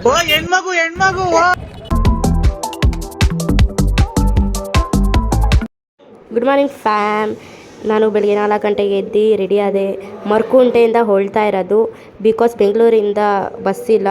ಓ ಹೆಣ್ಮಗು ಹೆಣ್ಮಗು. Good morning fam. ನಾನು ಬೆಳಗ್ಗೆ 4 ಗಂಟೆಗೆ ಎದ್ದು ರೆಡಿ ಆದೆ. ಮರಕುಂಟೆಯಿಂದ ಹೊಳ್ತಾ ಇರೋದು ಬಿಕಾಸ್ ಬೆಂಗಳೂರಿಂದ ಬಸ್ ಇಲ್ಲ,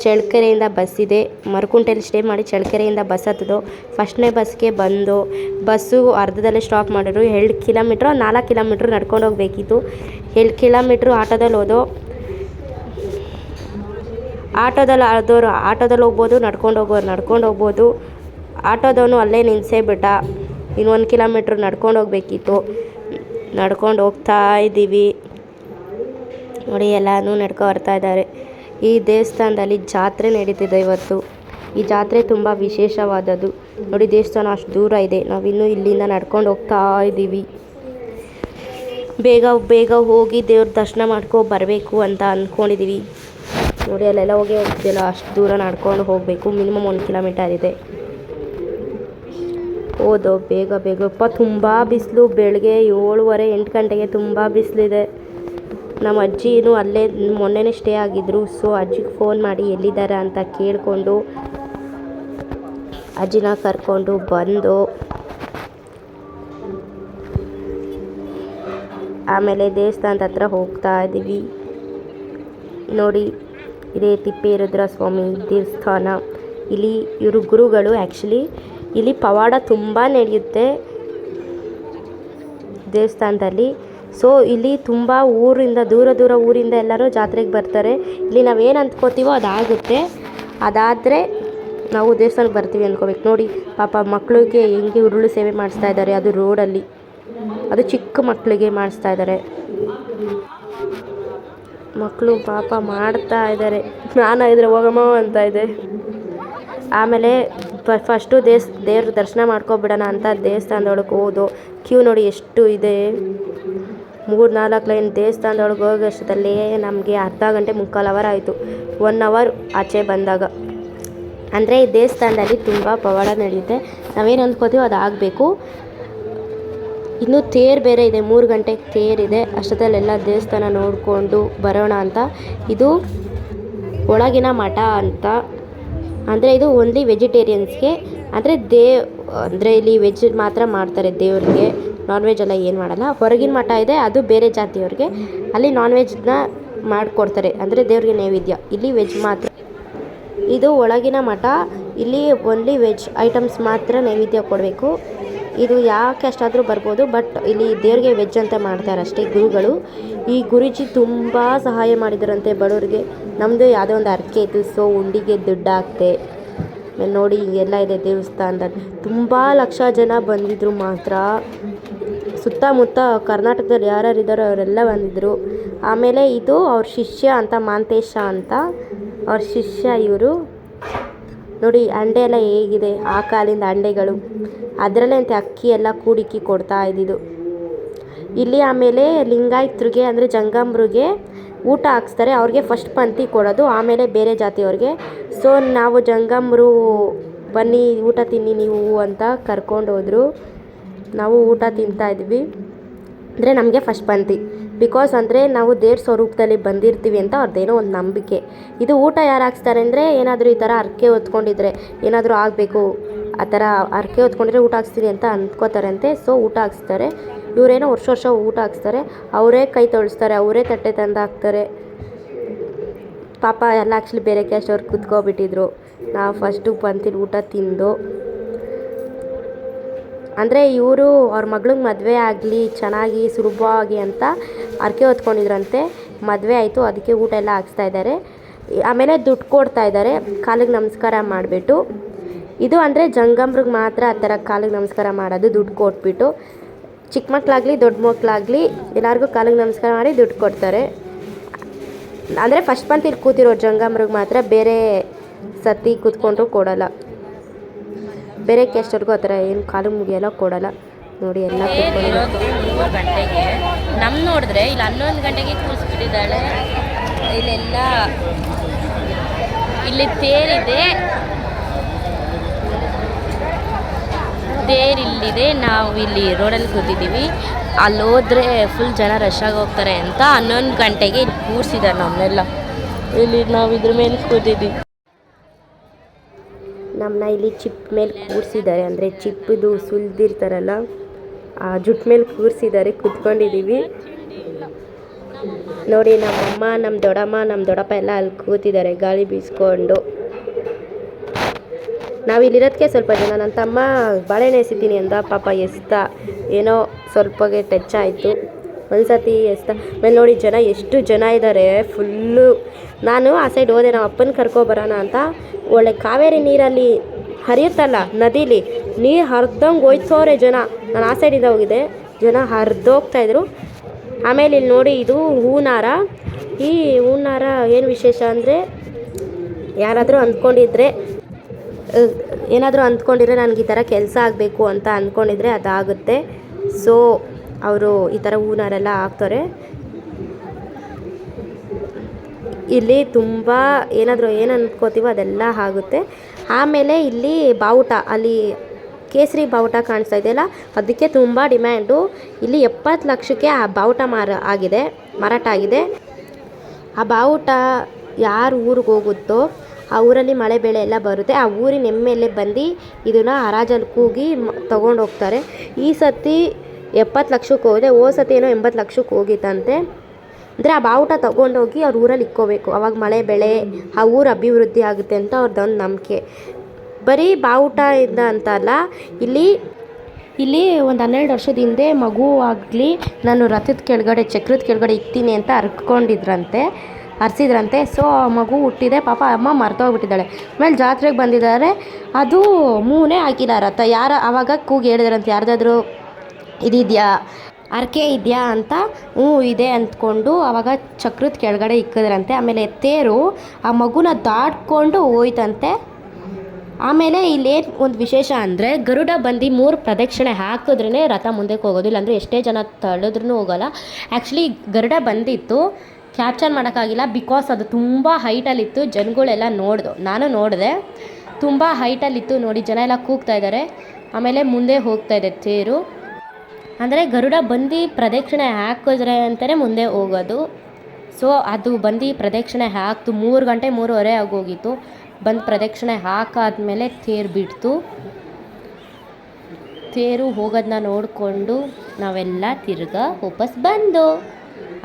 ಚಳ್ಳಕೆರೆಯಿಂದ ಬಸ್ ಇದೆ. ಮರಕುಂಟೆಯಲ್ಲಿ ಸ್ಟೇ ಮಾಡಿ ಚಳ್ಳಕೆರೆಯಿಂದ ಬಸ್ ಹತ್ತೋದು. ಫಸ್ಟ್ನೇ ಬಸ್ಗೆ ಬಂದು ಬಸ್ಸು ಅರ್ಧದಲ್ಲೇ ಸ್ಟಾಪ್ ಮಾಡಿದ್ರು. 2 ಕಿಲೋಮೀಟ್ರ್ 4 ಕಿಲೋಮೀಟ್ರ್ ನಡ್ಕೊಂಡು ಹೋಗಬೇಕಿತ್ತು. 2 ಕಿಲೋಮೀಟ್ರ್ ಆಟೋದಲ್ಲಿ ಹೋದೋ. ಆಟೋದಲ್ಲಿ ಹೋಗ್ಬೋದು, ನಡ್ಕೊಂಡು ಹೋಗ್ಬೋದು. ಆಟೋದವನು ಅಲ್ಲೇ ನಿಲ್ಲಿಸೇ ಬಿಟ್ಟ. ಇನ್ನು 1 ಕಿಲೋಮೀಟ್ರ್ ನಡ್ಕೊಂಡು ಹೋಗಬೇಕಿತ್ತು. ನಡ್ಕೊಂಡು ಹೋಗ್ತಾ ಇದ್ದೀವಿ ನೋಡಿ. ಎಲ್ಲನೂ ನಡ್ಕೊ ಬರ್ತಾ ಇದ್ದಾರೆ. ಈ ದೇವಸ್ಥಾನದಲ್ಲಿ ಜಾತ್ರೆ ನಡೀತಿದೆ ಇವತ್ತು. ಈ ಜಾತ್ರೆ ತುಂಬ ವಿಶೇಷವಾದದ್ದು ನೋಡಿ. ದೇವಸ್ಥಾನ ಅಷ್ಟು ದೂರ ಇದೆ, ನಾವಿನ್ನೂ ಇಲ್ಲಿಂದ ನಡ್ಕೊಂಡು ಹೋಗ್ತಾ ಇದ್ದೀವಿ. ಬೇಗ ಹೋಗಿ ದೇವ್ರ ದರ್ಶನ ಮಾಡ್ಕೊ ಬರಬೇಕು ಅಂತ ಅಂದ್ಕೊಂಡಿದ್ದೀವಿ ನೋಡಿ. ಅಲ್ಲೆಲ್ಲ ಹೋಗ್ತಿಲ್ಲ, ಅಷ್ಟು ದೂರ ನಡ್ಕೊಂಡು ಹೋಗಬೇಕು. ಮಿನಿಮಮ್ 1 ಕಿಲೋಮೀಟರ್ ಇದೆ. ಹೋದೋ ಬೇಗ ತುಂಬ ಬಿಸಿಲು. ಬೆಳಗ್ಗೆ 7:30 8 ಗಂಟೆಗೆ ತುಂಬ ಬಿಸಿಲಿದೆ. ನಮ್ಮ ಅಜ್ಜಿನೂ ಅಲ್ಲೇ ಮೊನ್ನೆನೇ ಸ್ಟೇ ಆಗಿದ್ದರು. ಸೊ ಅಜ್ಜಿಗೆ ಫೋನ್ ಮಾಡಿ ಎಲ್ಲಿದ್ದಾರೆ ಅಂತ ಕೇಳಿಕೊಂಡು ಅಜ್ಜಿನ ಕರ್ಕೊಂಡು ಬಂದು ಆಮೇಲೆ ದೇವಸ್ಥಾನದ ಹತ್ರ ಹೋಗ್ತಾ ಇದ್ದೀವಿ ನೋಡಿ. ಇದೇ ತಿಪ್ಪೇರುದ್ರ ಸ್ವಾಮಿ ದೇವಸ್ಥಾನ. ಇಲ್ಲಿ ಇವರು ಗುರುಗಳು. ಆ್ಯಕ್ಚುಲಿ ಇಲ್ಲಿ ಪವಾಡ ತುಂಬ ನಡೆಯುತ್ತೆ ದೇವಸ್ಥಾನದಲ್ಲಿ. ಸೊ ಇಲ್ಲಿ ತುಂಬ ಊರಿಂದ ದೂರ ಊರಿಂದ ಎಲ್ಲರೂ ಜಾತ್ರೆಗೆ ಬರ್ತಾರೆ. ಇಲ್ಲಿ ನಾವೇನು ಅಂದ್ಕೋತೀವೋ ಅದಾಗುತ್ತೆ. ಅದಾದರೆ ನಾವು ದೇವಸ್ಥಾನಕ್ಕೆ ಬರ್ತೀವಿ ಅಂದ್ಕೋಬೇಕು ನೋಡಿ. ಪಾಪ ಮಕ್ಕಳಿಗೆ ಹೆಂಗೆ ಉರುಳು ಸೇವೆ ಮಾಡಿಸ್ತಾ ಇದ್ದಾರೆ. ಅದು ರೋಡಲ್ಲಿ, ಅದು ಚಿಕ್ಕ ಮಕ್ಕಳಿಗೆ ಮಾಡಿಸ್ತಾ ಇದ್ದಾರೆ. ಮಕ್ಕಳು ಪಾಪ ಮಾಡ್ತಾ ಇದ್ದಾರೆ. ನಾನು ಇದ್ರೆ ಹೋಗಮ್ಮ ಅಂತ ಇದೆ. ಆಮೇಲೆ ಫಸ್ಟು ದೇವ್ರ ದರ್ಶನ ಮಾಡ್ಕೊಬಿಡೋಣ ಅಂತ ದೇವಸ್ಥಾನದೊಳಗೆ ಹೋದೋ. ಕ್ಯೂ ನೋಡಿ ಎಷ್ಟು ಇದೆ. 3-4 ಲೈನ್. ದೇವಸ್ಥಾನದೊಳಗೆ ಹೋಗೋಷ್ಟರಲ್ಲಿ ನಮಗೆ ಅರ್ಧ ಗಂಟೆ 3/4 ಅವರ್ ಆಯಿತು. 1 ಅವರ್ ಆಚೆ ಬಂದಾಗ. ಅಂದರೆ ಈ ದೇವಸ್ಥಾನದಲ್ಲಿ ತುಂಬ ಪವಾಡ ನಡೆಯುತ್ತೆ. ನಾವೇನು ಅಂದ್ಕೋತೀವೋ ಅದು ಆಗಬೇಕು. ಇನ್ನು ತೇರು ಬೇರೆ ಇದೆ, 3 ಗಂಟೆಗೆ ತೇರಿದೆ. ಅಷ್ಟೊತ್ತಲ್ಲೆಲ್ಲ ದೇವಸ್ಥಾನ ನೋಡಿಕೊಂಡು ಬರೋಣ ಅಂತ. ಇದು ಒಳಗಿನ ಮಠ ಅಂತ. ಅಂದರೆ ಇದು ಓನ್ಲಿ ವೆಜಿಟೇರಿಯನ್ಸ್ಗೆ. ಅಂದರೆ ಇಲ್ಲಿ ವೆಜ್ ಮಾತ್ರ ಮಾಡ್ತಾರೆ ದೇವ್ರಿಗೆ. ನಾನ್ ವೆಜ್ ಎಲ್ಲ ಏನು ಮಾಡಲ್ಲ. ಹೊರಗಿನ ಮಠ ಇದೆ, ಅದು ಬೇರೆ ಜಾತಿಯವ್ರಿಗೆ. ಅಲ್ಲಿ ನಾನ್ ವೆಜ್ನ ಮಾಡಿಕೊಡ್ತಾರೆ, ಅಂದರೆ ದೇವ್ರಿಗೆ ನೈವೇದ್ಯ. ಇಲ್ಲಿ ವೆಜ್ ಮಾತ್ರ. ಇದು ಒಳಗಿನ ಮಠ. ಇಲ್ಲಿ ಓನ್ಲಿ ವೆಜ್ ಐಟಮ್ಸ್ ಮಾತ್ರ ನೈವೇದ್ಯ ಕೊಡಬೇಕು. ಇದು ಯಾಕೆ ಅಷ್ಟಾದರೂ ಬರ್ಬೋದು, ಬಟ್ ಇಲ್ಲಿ ದೇವ್ರಿಗೆ ವೆಜ್ ಅಂತ ಮಾಡ್ತಾರೆ ಅಷ್ಟೇ ಗುರುಗಳು. ಈ ಗುರೂಜಿ ತುಂಬ ಸಹಾಯ ಮಾಡಿದರಂತೆ ಬಡವ್ರಿಗೆ. ನಮ್ಮದು ಯಾವುದೋ ಒಂದು ಹರಕೆ ಇತ್ತು, ಸೊ ಉಂಡಿಗೆ ದುಡ್ಡು ಹಾಕ್ತೆ ನೋಡಿ. ಹಿಂಗೆಲ್ಲ ಇದೆ ದೇವಸ್ಥಾನದಲ್ಲಿ. ತುಂಬ ಲಕ್ಷ ಜನ ಬಂದಿದ್ದರು ಮಾತ್ರ. ಸುತ್ತಮುತ್ತ ಕರ್ನಾಟಕದಲ್ಲಿ ಯಾರ್ಯಾರು ಇದ್ದಾರೋ ಅವರೆಲ್ಲ ಬಂದಿದ್ದರು. ಆಮೇಲೆ ಇದು ಅವ್ರ ಶಿಷ್ಯ ಅಂತ, ಮಾಂತೇಶ ಅಂತ ಅವ್ರ ಶಿಷ್ಯ ಇವರು ನೋಡಿ. ಅಂಡೆ ಎಲ್ಲ ಹೇಗಿದೆ, ಆ ಕಾಲಿಂದ ಅಂಡೆಗಳು. ಅದರಲ್ಲೇ ಅಂತೆ ಅಕ್ಕಿ ಎಲ್ಲ ಕೂಡಿಕ್ಕಿ ಕೊಡ್ತಾ ಇದ್ದಿದ್ದು ಇಲ್ಲಿ. ಆಮೇಲೆ ಲಿಂಗಾಯತರಿಗೆ ಅಂದರೆ ಜಂಗಮ್ರಿಗೆ ಊಟ ಹಾಕ್ಸ್ತಾರೆ. ಅವ್ರಿಗೆ ಫಸ್ಟ್ ಪಂಕ್ತಿ ಕೊಡೋದು, ಆಮೇಲೆ ಬೇರೆ ಜಾತಿಯವ್ರಿಗೆ. ಸೊ ನಾವು ಜಂಗಮ್ರು ಬನ್ನಿ ಊಟ ತಿನ್ನಿ ನೀವು ಅಂತ ಕರ್ಕೊಂಡು ಹೋದರು. ನಾವು ಊಟ ತಿಂತಾಯಿದ್ವಿ. ಅಂದರೆ ನಮಗೆ ಫಸ್ಟ್ ಪಂಕ್ತಿ. ಬಿಕಾಸ್ ಅಂದರೆ ನಾವು ದೇವ್ರ ಸ್ವರೂಪದಲ್ಲಿ ಬಂದಿರ್ತೀವಿ ಅಂತ ಅವ್ರದ್ದೇನೋ ಒಂದು ನಂಬಿಕೆ. ಇದು ಊಟ ಯಾರು ಹಾಕ್ಸ್ತಾರೆ ಅಂದರೆ ಏನಾದರೂ ಈ ಥರ ಹರಕೆ ಹೊತ್ಕೊಂಡಿದ್ರೆ, ಏನಾದರೂ ಆಗಬೇಕು ಆ ಥರ ಹರಕೆ ಹೊತ್ಕೊಂಡಿದ್ರೆ ಊಟ ಹಾಕ್ಸ್ತೀನಿ ಅಂತ ಅಂದ್ಕೋತಾರಂತೆ. ಸೊ ಊಟ ಹಾಕ್ಸ್ತಾರೆ. ಇವರೇನೋ ವರ್ಷ ಊಟ ಹಾಕ್ಸ್ತಾರೆ. ಅವರೇ ಕೈ ತೊಳಿಸ್ತಾರೆ, ಅವರೇ ತಟ್ಟೆ ತಂದು ಹಾಕ್ತಾರೆ. ಪಾಪ ಎಲ್ಲ ಆ್ಯಕ್ಚುಲಿ ಬೇರೆ ಕ್ಯಾಸ್ಟ್ ಅವ್ರು ಕುತ್ಕೊಬಿಟ್ಟಿದ್ರು. ನಾವು ಫಸ್ಟು ಪಂಕ್ತಿಲಿ ಊಟ ತಿಂದು, ಅಂದರೆ ಇವರು ಅವ್ರ ಮಗಳಿಗೆ ಮದುವೆ ಆಗಲಿ ಚೆನ್ನಾಗಿ ಸುಲಭವಾಗಿ ಅಂತ ಹರಕೆ ಹೊತ್ಕೊಂಡಿದ್ರಂತೆ. ಮದುವೆ ಆಯಿತು, ಅದಕ್ಕೆ ಊಟ ಎಲ್ಲ ಹಾಕ್ಸ್ತಾ ಇದ್ದಾರೆ. ಆಮೇಲೆ ದುಡ್ಡು ಕೊಡ್ತಾ ಇದ್ದಾರೆ ಕಾಲಿಗೆ ನಮಸ್ಕಾರ ಮಾಡಿಬಿಟ್ಟು. ಇದು ಅಂದರೆ ಜಂಗಮ್ರಿಗೆ ಮಾತ್ರ ಆ ಥರ ಕಾಲಿಗೆ ನಮಸ್ಕಾರ ಮಾಡೋದು, ದುಡ್ಡು ಕೊಟ್ಬಿಟ್ಟು. ಚಿಕ್ಕ ಮಕ್ಕಳಾಗಲಿ ದೊಡ್ಡ ಮಕ್ಕಳಾಗಲಿ ಎಲ್ಲರಿಗೂ ಕಾಲಿಗೆ ನಮಸ್ಕಾರ ಮಾಡಿ ದುಡ್ಡು ಕೊಡ್ತಾರೆ. ಅಂದರೆ ಫಸ್ಟ್ ಪಂಕ್ತಿಲಿ ಕೂತಿರೋ ಜಂಗಮ್ರಿಗೆ ಮಾತ್ರ, ಬೇರೆ ಸತಿ ಕೂತ್ಕೊಂಡ್ರು ಕೊಡೋಲ್ಲ. ಬೇರೆ ಕ್ಯಾಸ್ಟವ್ರಿಗೂ ಆ ಥರ ಏನು ಕಾಲು ಮುಗಿಯೆಲ್ಲ ಕೊಡೋಲ್ಲ ನೋಡಿ. ಎಲ್ಲ 3 ಗಂಟೆಗೆ ನಮ್ಮ ನೋಡಿದ್ರೆ ಇಲ್ಲಿ 11 ಗಂಟೆಗೆ ಕೂರಿಸ್ಬಿಟ್ಟಿದ್ದಾಳೆ. ಇಲ್ಲೆಲ್ಲ ಇಲ್ಲಿ ತೇರಿದೆ, ಇಲ್ಲಿದೆ. ನಾವು ಇಲ್ಲಿ ರೋಡಲ್ಲಿ ಕೂತಿದ್ದೀವಿ. ಅಲ್ಲಿ ಹೋದ್ರೆ ಫುಲ್ ಜನ ರಶ್ ಆಗಿ ಹೋಗ್ತಾರೆ ಅಂತ 11 ಗಂಟೆಗೆ ಇಲ್ಲಿ ಕೂರಿಸಿದ್ದಾರೆ ನಮ್ಮನ್ನೆಲ್ಲ. ಇಲ್ಲಿ ನಾವು ಇದ್ರ ಮೇಲೆ ಕೂತಿದ್ದೀವಿ. ನಮ್ಮನ್ನ ಇಲ್ಲಿ ಚಿಪ್ ಮೇಲೆ ಕೂರಿಸಿದ್ದಾರೆ, ಅಂದರೆ ಚಿಪ್ಪದು ಸುಲಿದಿರ್ತಾರಲ್ಲ ಆ ಜುಟ್ ಮೇಲೆ ಕೂರಿಸಿದ್ದಾರೆ, ಕೂತ್ಕೊಂಡಿದ್ದೀವಿ ನೋಡಿ. ನಮ್ಮಮ್ಮ, ನಮ್ಮ ದೊಡ್ಡಮ್ಮ, ನಮ್ಮ ದೊಡ್ಡಪ್ಪ ಎಲ್ಲ ಅಲ್ಲಿ ಕೂತಿದ್ದಾರೆ ಗಾಳಿ ಬೀಸ್ಕೊಂಡು. ನಾವು ಇಲ್ಲಿರೋದಕ್ಕೆ ಸ್ವಲ್ಪ ಜನ. ನನ್ನ ತಮ್ಮ ಬಾಳೆಹಣ್ಣು ಎಸಿತೀನಿ ಅಂದ, ಪಾಪ ಎಸ್ತ ಏನೋ ಸ್ವಲ್ಪಗೆ ಟಚ್ ಆಯಿತು. ಒಂದು ಸತಿ ಎಸ್ತ ಆಮೇಲೆ ನೋಡಿ ಜನ ಎಷ್ಟು ಜನ ಇದ್ದಾರೆ ಫುಲ್ಲು. ನಾನು ಆ ಸೈಡ್ ಹೋದೆ ನಮ್ಮ ಅಪ್ಪನ ಕರ್ಕೊಬರೋಣ ಅಂತ. ಒಳ್ಳೆ ಕಾವೇರಿ ನೀರಲ್ಲಿ ಹರಿಯುತ್ತಲ್ಲ ನದೀಲಿ, ನೀರು ಹರಿದಂಗೆ ಹೋಯ್ತವ್ರೆ ಜನ. ನಾನು ಆ ಸೈಡಿಂದ ಹೋಗಿದ್ದೆ, ಜನ ಹರಿದೋಗ್ತಾಯಿದ್ರು. ಆಮೇಲೆ ಇಲ್ಲಿ ನೋಡಿ, ಇದು ಹೂನಾರ. ಈ ಹೂನಾರ ಏನು ವಿಶೇಷ ಅಂದರೆ, ಯಾರಾದರೂ ಅಂದ್ಕೊಂಡಿದ್ರೆ ನನಗೆ ಈ ಥರ ಕೆಲಸ ಆಗಬೇಕು ಅಂತ ಅಂದ್ಕೊಂಡಿದ್ರೆ ಅದಾಗುತ್ತೆ. ಸೊ ಅವರು ಈ ಥರ ಹೂನಾರೆಲ್ಲ ಹಾಕ್ತಾರೆ. ಇಲ್ಲಿ ತುಂಬ ಏನು ಅಂದ್ಕೋತೀವೋ ಅದೆಲ್ಲ ಆಗುತ್ತೆ. ಆಮೇಲೆ ಇಲ್ಲಿ ಬಾವುಟ, ಅಲ್ಲಿ ಕೇಸರಿ ಬಾವುಟ ಕಾಣಿಸ್ತಾ ಇದೆಯಲ್ಲ, ಅದಕ್ಕೆ ತುಂಬ ಡಿಮ್ಯಾಂಡು. ಇಲ್ಲಿ 70 ಲಕ್ಷಕ್ಕೆ ಆ ಬಾವುಟ ಮಾರಾಟ ಆಗಿದೆ. ಆ ಬಾವುಟ ಯಾರು ಊರಿಗೆ ಹೋಗುತ್ತೋ ಆ ಊರಲ್ಲಿ ಮಳೆ ಬೆಳೆ ಎಲ್ಲ ಬರುತ್ತೆ. ಆ ಊರಿನ ಎಮ್ಮೆಲೆ ಬಂದು ಇದನ್ನು ಹರಾಜಲ್ಲಿ ಕೂಗಿ ತೊಗೊಂಡು ಹೋಗ್ತಾರೆ. ಈ ಸತಿ 70 ಲಕ್ಷಕ್ಕೆ ಹೋಗಿದೆ, ಹೋದ ಸತಿ ಏನೋ 80 ಲಕ್ಷಕ್ಕೆ ಹೋಗಿತ್ತಂತೆ. ಅಂದರೆ ಆ ಬಾವುಟ ತೊಗೊಂಡೋಗಿ ಅವ್ರ ಊರಲ್ಲಿ ಇಕ್ಕೋಬೇಕು, ಅವಾಗ ಮಳೆ ಬೆಳೆ ಆ ಊರು ಅಭಿವೃದ್ಧಿ ಆಗುತ್ತೆ ಅಂತ ಅವ್ರದ್ದೊಂದು ನಂಬಿಕೆ. ಬರೀ ಬಾವುಟ ಇಂದ ಅಂತ ಅಲ್ಲ, ಇಲ್ಲಿ ಒಂದು 12 ವರ್ಷದ ಹಿಂದೆ ಮಗು ಆಗಲಿ ನಾನು ರಥದ ಕೆಳಗಡೆ ಚಕ್ರದ ಕೆಳಗಡೆ ಇಕ್ತೀನಿ ಅಂತ ಹರಿಸಿದ್ರಂತೆ. ಸೊ ಆ ಮಗು ಹುಟ್ಟಿದೆ, ಪಾಪ ಅಮ್ಮ ಮರ್ತೋಗ್ಬಿಟ್ಟಿದ್ದಾಳೆ. ಆಮೇಲೆ ಜಾತ್ರೆಗೆ ಬಂದಿದ್ದಾರೆ, ಅದು ಮೂನೇ ಹಾಕಿಲ್ಲ ರಥ. ಆವಾಗ ಕೂಗಿ ಹೇಳಿದ್ರಂತೆ, ಯಾರ್ದಾದ್ರೂ ಇದಿದೆಯಾ ಅರ್ಕೆ ಇದೆಯಾ ಅಂತ. ಇದೆ ಅಂದ್ಕೊಂಡು ಆವಾಗ ಚಕ್ರದ ಕೆಳಗಡೆ ಇಕ್ಕಿದ್ರಂತೆ. ಆಮೇಲೆ ತೇರು ಆ ಮಗುನ ದಾಟ್ಕೊಂಡು ಹೋಯ್ತಂತೆ. ಆಮೇಲೆ ಇಲ್ಲೇನು ಒಂದು ವಿಶೇಷ ಅಂದರೆ, ಗರುಡ ಬಂದು 3 ಪ್ರದಕ್ಷಿಣೆ ಹಾಕಿದ್ರೇ ರಥ ಮುಂದಕ್ಕೆ ಹೋಗೋದು, ಇಲ್ಲಾಂದರೆ ಎಷ್ಟೇ ಜನ ತಳೆದ್ರೂ ಹೋಗೋಲ್ಲ. ಆ್ಯಕ್ಚುಲಿ ಗರುಡ ಬಂದಿತ್ತು, ಕ್ಯಾಪ್ಚರ್ ಮಾಡೋಕ್ಕಾಗಿಲ್ಲ, ಬಿಕಾಸ್ ಅದು ತುಂಬ ಹೈಟಲ್ಲಿತ್ತು. ಜನಗಳೆಲ್ಲ ನಾನು ನೋಡಿದೆ, ತುಂಬ ಹೈಟಲ್ಲಿತ್ತು. ನೋಡಿ ಜನ ಎಲ್ಲ ಕೂಗ್ತಾ ಇದ್ದಾರೆ. ಆಮೇಲೆ ಮುಂದೆ ಹೋಗ್ತಾ ಇದೆ ತೇರು. ಅಂದರೆ ಗರುಡ ಬಂದು ಪ್ರದಕ್ಷಿಣೆ ಹಾಕಿದ್ರೆ ಅಂತಲೇ ಮುಂದೆ ಹೋಗೋದು. ಸೊ ಅದು ಬಂದು ಪ್ರದಕ್ಷಿಣೆ ಹಾಕ್ತು, 3 ಗಂಟೆ 3:30 ಆಗೋಗಿತ್ತು. ಬಂದು ಪ್ರದಕ್ಷಿಣೆ ಹಾಕಾದ್ಮೇಲೆ ತೇರು ಬಿಡ್ತು. ತೇರು ಹೋಗೋದನ್ನ ನೋಡಿಕೊಂಡು ನಾವೆಲ್ಲ ತಿರ್ಗಾ ವಾಪಸ್ ಬಂದು,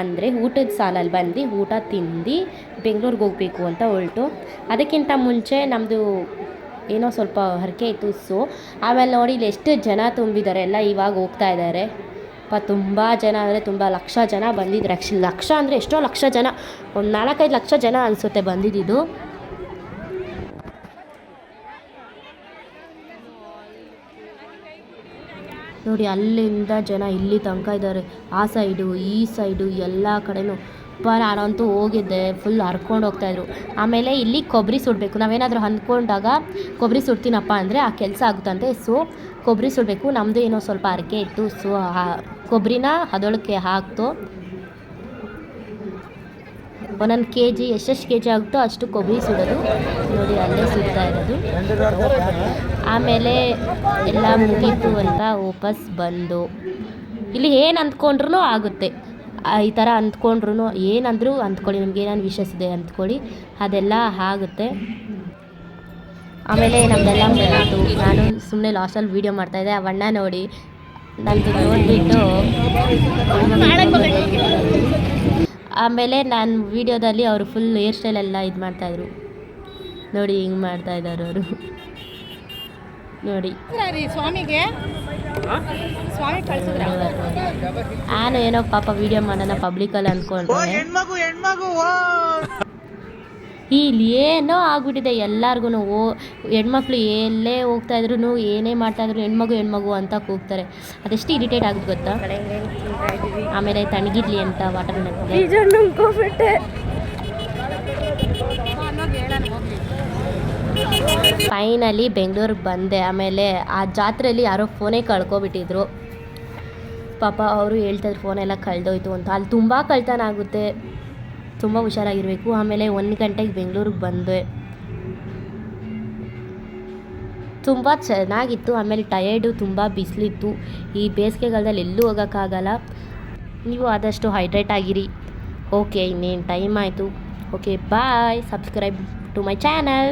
ಅಂದರೆ ಊಟದ ಸಾಲಲ್ಲಿ ಬಂದು ಊಟ ತಿಂದು ಬೆಂಗಳೂರಿಗೆ ಹೋಗಬೇಕು ಅಂತ ಹೊರಟು. ಅದಕ್ಕಿಂತ ಮುಂಚೆ ನಮ್ಮದು ಏನೋ ಸ್ವಲ್ಪ ಹರಕೆ ಇತ್ತು. ಸೊ ಆಮೇಲೆ ನೋಡಿ ಇಲ್ಲಿ ಎಷ್ಟು ಜನ ತುಂಬಿದ್ದಾರೆ, ಎಲ್ಲ ಇವಾಗ ಹೋಗ್ತಾ ಇದ್ದಾರೆ. ತುಂಬ ಜನ ಅಂದರೆ ತುಂಬ ಲಕ್ಷ ಜನ ಬಂದಿದ್ರು. ಆ್ಯಕ್ಚುಲಿ ಲಕ್ಷ ಅಂದರೆ ಎಷ್ಟೋ ಲಕ್ಷ ಜನ, ಒಂದು 4-5 ಲಕ್ಷ ಜನ ಅನಿಸುತ್ತೆ ಬಂದಿದ್ದು. ನೋಡಿ ಅಲ್ಲಿಂದ ಜನ ಇಲ್ಲಿ ತನಕ ಇದ್ದಾರೆ, ಆ ಸೈಡು ಈ ಸೈಡು ಎಲ್ಲ ಕಡೆನೂ. ನಾನಂತೂ ಹೋಗಿದ್ದೆ, ಫುಲ್ ಹರ್ಕೊಂಡು ಹೋಗ್ತಾಯಿದ್ರು. ಆಮೇಲೆ ಇಲ್ಲಿ ಕೊಬ್ಬರಿ ಸುಡಬೇಕು, ನಾವೇನಾದರೂ ಅಂದ್ಕೊಂಡಾಗ ಕೊಬ್ಬರಿ ಸುಡ್ತೀನಪ್ಪ ಅಂದರೆ ಆ ಕೆಲಸ ಆಗುತ್ತಂತೆ. ಸೊ ಕೊಬ್ಬರಿ ಸುಡಬೇಕು, ನಮ್ಮದು ಏನೋ ಸ್ವಲ್ಪ ಹರಕೆ ಇತ್ತು. ಸೊ ಕೊಬ್ಬರಿನ ಅದೊಳಕ್ಕೆ ಹಾಕ್ತು. ಒಂದೊಂದು KG ಎಷ್ಟೆಷ್ಟು KG ಆಗುತ್ತೋ ಅಷ್ಟು ಕೊಬ್ಬರಿ ಸುಡೋದು. ನೋಡಿ ಅಲ್ಲೇ ಸುಡ್ತಾ ಇರೋದು. ಆಮೇಲೆ ಎಲ್ಲ ಮುಗೀತು ಅಂತ ವಾಪಸ್ ಬಂದು, ಇಲ್ಲಿ ಏನು ಅಂದ್ಕೊಂಡ್ರೂ ಆಗುತ್ತೆ. ಈ ಥರ ಅಂದ್ಕೊಂಡ್ರು ಏನಂದರೂ ಅಂದ್ಕೊಳ್ಳಿ, ನಿಮ್ಗೆ ಏನೇನು ವಿಶಸ್ ಇದೆ ಅಂದ್ಕೊಳ್ಳಿ, ಅದೆಲ್ಲ ಆಗುತ್ತೆ. ಆಮೇಲೆ ನಮ್ಮದೆಲ್ಲ ಮುಗೀತು. ನಾನು ಸುಮ್ಮನೆ ಲಾಸ್ಟಲ್ಲಿ ವೀಡಿಯೋ ಮಾಡ್ತಾಯಿದ್ದೆ. ಆ ಬಣ್ಣ ನೋಡಿ ನಂದು ನೋಡಿಬಿಟ್ಟು, ಆಮೇಲೆ ನಾನು ವೀಡಿಯೋದಲ್ಲಿ ಅವರು ಫುಲ್ ಹೇರ್ ಸ್ಟೈಲೆಲ್ಲ ಇದು ಮಾಡ್ತಾಯಿದ್ರು. ನೋಡಿ ಹಿಂಗೆ ಮಾಡ್ತಾಯಿದ್ದಾರೆ ಅವರು. ನೋಡಿ ನಾನು ಏನೋ ಪಾಪ ವೀಡಿಯೋ ಮಾಡೋಣ ಪಬ್ಲಿಕಲ್ಲಿ ಅಂದ್ಕೊಂಡ್ರೆ, ಇಲ್ಲಿ ಏನೋ ಆಗ್ಬಿಟ್ಟಿದೆ ಎಲ್ಲರಿಗೂ. ಹೆಣ್ಮಕ್ಳು ಎಲ್ಲೇ ಹೋಗ್ತಾಯಿದ್ರು, ಏನೇ ಮಾಡ್ತಾಯಿದ್ರು ಹೆಣ್ಮಗು ಅಂತ ಕೂಗ್ತಾರೆ. ಅದೆಷ್ಟು ಇರಿಟೇಟ್ ಆಗುತ್ತೆ ಗೊತ್ತಾ. ಆಮೇಲೆ ತಣ್ಣಗಿರ್ಲಿ ಅಂತ ವಾಟರ್ ನುಂಗ್ಕೊಂಡ್ಬಿಟ್ಟೆ. ಫೈನಲಿ ಬೆಂಗಳೂರಿಗೆ ಬಂದೆ. ಆಮೇಲೆ ಆ ಜಾತ್ರೆಯಲ್ಲಿ ಯಾರೋ ಫೋನೇ ಕಳ್ಕೊಬಿಟ್ಟಿದ್ರು ಪಾಪ. ಅವರು ಹೇಳ್ತಾಯಿದ್ರು ಫೋನೆಲ್ಲ ಕಳೆದೋಯ್ತು ಅಂತ. ಅಲ್ಲಿ ತುಂಬ ಕಳ್ತನ ಆಗುತ್ತೆ, ತುಂಬ ಹುಷಾರಾಗಿರಬೇಕು. ಆಮೇಲೆ 1 ಗಂಟೆಗೆ ಬೆಂಗಳೂರಿಗೆ ಬಂದೆ. ತುಂಬ ಚೆನ್ನಾಗಿತ್ತು. ಆಮೇಲೆ ಟಯರ್ಡು, ತುಂಬ ಬಿಸಿಲಿತ್ತು. ಈ ಬೇಸಿಗೆಗಾಲದಲ್ಲಿ ಎಲ್ಲೂ ಹೋಗೋಕ್ಕಾಗಲ್ಲ. ನೀವು ಆದಷ್ಟು ಹೈಡ್ರೇಟ್ ಆಗಿರಿ. ಓಕೆ, ಇನ್ನೇನು ಟೈಮ್ ಆಯಿತು. Okay, bye. Subscribe to my channel.